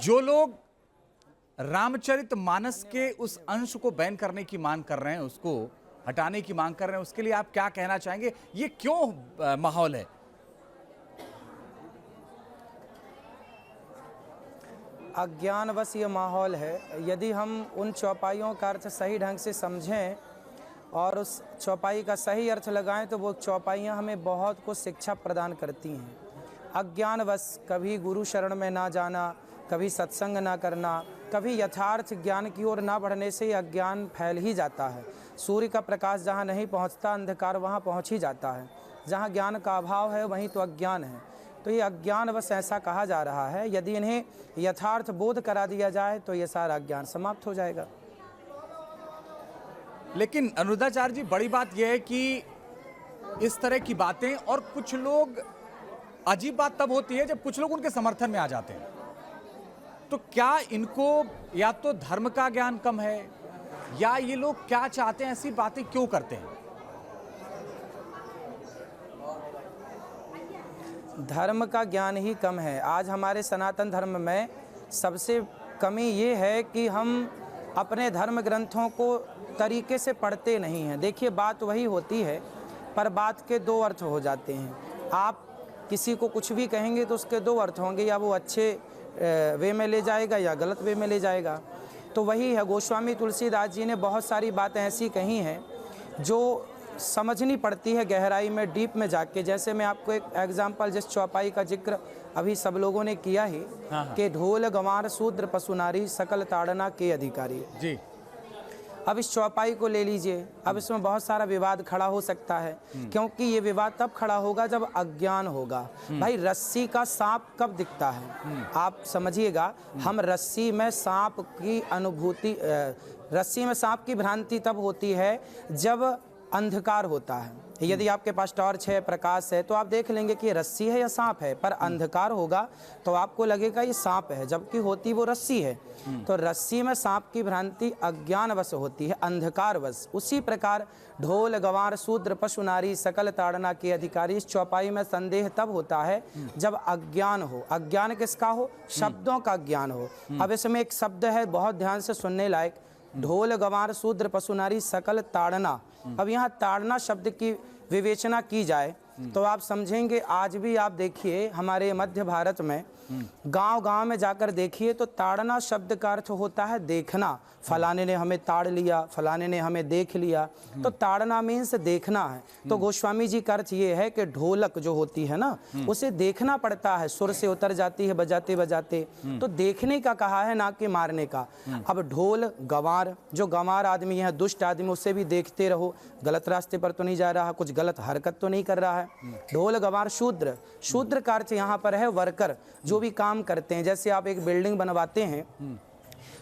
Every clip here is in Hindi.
जो लोग रामचरितमानस के उस अंश को बैन करने की मांग कर रहे हैं, उसको हटाने की मांग कर रहे हैं, उसके लिए आप क्या कहना चाहेंगे? ये क्यों माहौल है? अज्ञानवश ये माहौल है। यदि हम उन चौपाइयों का अर्थ सही ढंग से समझें और उस चौपाई का सही अर्थ लगाएं तो वो चौपाइयाँ हमें बहुत कुछ शिक्षा प्रदान करती हैं। अज्ञानवश कभी गुरु शरण में ना जाना, कभी सत्संग ना करना, कभी यथार्थ ज्ञान की ओर ना बढ़ने से अज्ञान फैल ही जाता है। सूर्य का प्रकाश जहाँ नहीं पहुँचता, अंधकार वहाँ पहुँच ही जाता है। जहाँ ज्ञान का अभाव है वहीं तो अज्ञान है। तो ये अज्ञान बस ऐसा कहा जा रहा है। यदि इन्हें यथार्थ बोध करा दिया जाए तो ये सारा अज्ञान समाप्त हो जाएगा। लेकिन अनुरुद्धाचार्य जी, बड़ी बात यह है कि इस तरह की बातें, और कुछ लोग, अजीब बात तब होती है जब कुछ लोग उनके समर्थन में आ जाते हैं। तो क्या इनको या तो धर्म का ज्ञान कम है, या ये लोग क्या चाहते हैं, ऐसी बातें क्यों करते हैं? धर्म का ज्ञान ही कम है। आज हमारे सनातन धर्म में सबसे कमी ये है कि हम अपने धर्म ग्रंथों को तरीके से पढ़ते नहीं हैं। देखिए, बात वही होती है पर बात के दो अर्थ हो जाते हैं। आप किसी को कुछ भी कहेंगे तो उसके दो अर्थ होंगे, या वो अच्छे वे में ले जाएगा या गलत वे में ले जाएगा। तो वही है, गोस्वामी तुलसीदास जी ने बहुत सारी बातें ऐसी कही हैं जो समझनी पड़ती है गहराई में, डीप में जाके। जैसे मैं आपको एक एग्जाम्पल, जिस चौपाई का जिक्र अभी सब लोगों ने किया ही, कि ढोल गंवार शूद्र पशु नारी सकल ताड़ना के अधिकारी जी। अब इस चौपाई को ले लीजिए। अब इसमें बहुत सारा विवाद खड़ा हो सकता है, क्योंकि ये विवाद तब खड़ा होगा जब अज्ञान होगा। भाई, रस्सी का सांप कब दिखता है? आप समझिएगा, हम रस्सी में सांप की अनुभूति, रस्सी में सांप की भ्रांति तब होती है जब अंधकार होता है। यदि आपके पास टॉर्च है, प्रकाश है, तो आप देख लेंगे कि ये रस्सी है या सांप है। पर अंधकार होगा तो आपको लगेगा ये सांप है, जबकि होती वो रस्सी है। तो रस्सी में सांप की भ्रांति अज्ञानवश होती है, अंधकारवश। उसी प्रकार ढोल गंवार शूद्र पशु नारी सकल ताड़ना के अधिकारी, इस चौपाई में संदेह तब होता है जब अज्ञान हो। अज्ञान किसका हो? शब्दों का ज्ञान हो। अब इसमें एक शब्द है बहुत ध्यान से सुनने लायक, ढोल गंवार शूद्र पशु नारी सकल ताड़ना। अब यहाँ ताड़ना शब्द की विवेचना की जाए तो आप समझेंगे, आज भी आप देखिए हमारे मध्य भारत में गांव-गांव में जाकर देखिए तो ताड़ना शब्द का अर्थ होता है देखना। फलाने ने हमें ताड़ लिया, फलाने ने हमें देख लिया। तो ताड़ना मीन्स देखना है। तो गोस्वामी जी का अर्थ ये है कि ढोलक जो होती है ना, उसे देखना पड़ता है, सुर से उतर जाती है बजाते बजाते। तो देखने का कहा है, ना कि मारने का। अब ढोल गंवार, जो गंवार आदमी है, दुष्ट आदमी, उससे भी देखते रहो, गलत रास्ते पर तो नहीं जा रहा, कुछ गलत हरकत तो नहीं कर रहा है। ढोल गंवार शूद्र, शूद्र का अर्थ यहाँ पर है वर्कर, जो भी काम करते हैं। जैसे आप एक बिल्डिंग बनवाते हैं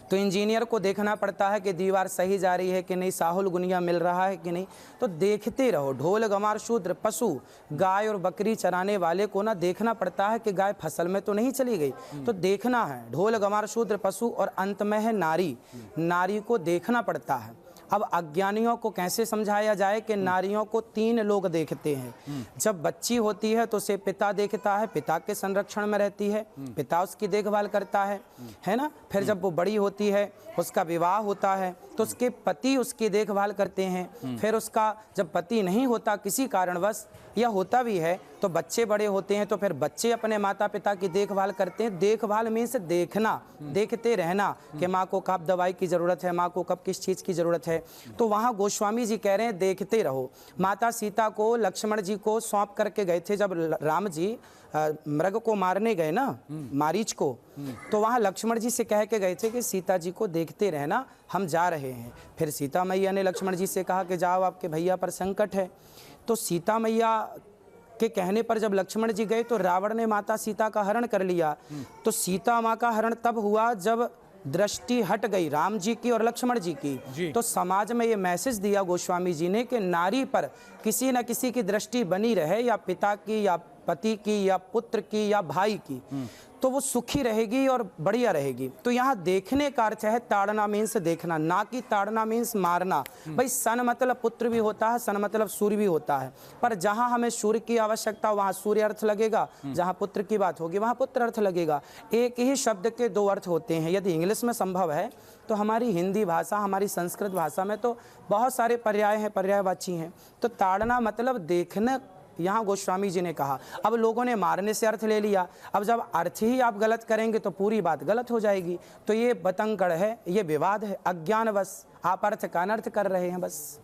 तो इंजीनियर को देखना पड़ता है कि दीवार सही जा रही है कि नहीं, साहुल गुनिया मिल रहा है कि नहीं। तो देखते रहो। ढोल गंवार शूद्र पशु, गाय और बकरी चराने वाले को ना देखना पड़ता है कि गाय फसल में तो नहीं चली गई, तो देखना है। ढोल गंवार शूद्र पशु, और अंत में है नारी, नारी को देखना पड़ता है। अब अज्ञानियों को कैसे समझाया जाए कि नारियों को तीन लोग देखते हैं। जब बच्ची होती है तो उसे पिता देखता है, पिता के संरक्षण में रहती है, पिता उसकी देखभाल करता है ना। फिर जब वो बड़ी होती है, उसका विवाह होता है, तो उसके पति उसकी देखभाल करते हैं। फिर उसका जब पति नहीं होता किसी कारणवश, या होता भी है, तो बच्चे बड़े होते हैं, तो फिर बच्चे अपने माता पिता की देखभाल करते हैं। देखभाल मीन्स देखना, देखते रहना कि माँ को कब दवाई की ज़रूरत है, माँ को कब किस चीज़ की ज़रूरत है। तो वहाँ गोस्वामी जी कह रहे हैं देखते रहो। माता सीता को लक्ष्मण जी को सौंप करके गए थे, जब राम जी मृग को मारने गए ना, मारीच को, तो वहाँ लक्ष्मण जी से कह के गए थे कि सीता जी को देखते रहना, हम जा रहे हैं। फिर सीता मैया ने लक्ष्मण जी से कहा कि जाओ, आपके भैया पर संकट है। तो सीता मैया के कहने पर जब लक्ष्मण जी गए तो रावण ने माता सीता का हरण कर लिया। तो सीता माँ का हरण तब हुआ जब दृष्टि हट गई राम जी की और लक्ष्मण जी की। तो समाज में ये मैसेज दिया गोस्वामी जी ने कि नारी पर किसी न किसी की दृष्टि बनी रहे, या पिता की, या पति की या पुत्र की या भाई की, तो वो सुखी रहेगी और बढ़िया रहेगी। तो यहाँ देखने का अर्थ है ताड़ना मीन्स देखना, ना कि ताड़ना मीन्स मारना। भाई सन मतलब पुत्र भी होता है, सन मतलब सूर्य भी होता है, पर जहाँ हमें सूर्य की आवश्यकता वहाँ सूर्य अर्थ लगेगा, जहाँ पुत्र की बात होगी वहाँ पुत्र अर्थ लगेगा। एक ही शब्द के दो अर्थ होते हैं। यदि इंग्लिश में संभव है तो हमारी हिंदी भाषा, हमारी संस्कृत भाषा में तो बहुत सारे पर्याय हैं, पर्यायवाची हैं। तो ताड़ना मतलब देखना, यहाँ गोस्वामी जी ने कहा। अब लोगों ने मारने से अर्थ ले लिया, अब जब अर्थ ही आप गलत करेंगे तो पूरी बात गलत हो जाएगी। तो ये बतंगड़ है, ये विवाद है, अज्ञानवश आप अर्थ का अनर्थ कर रहे हैं बस।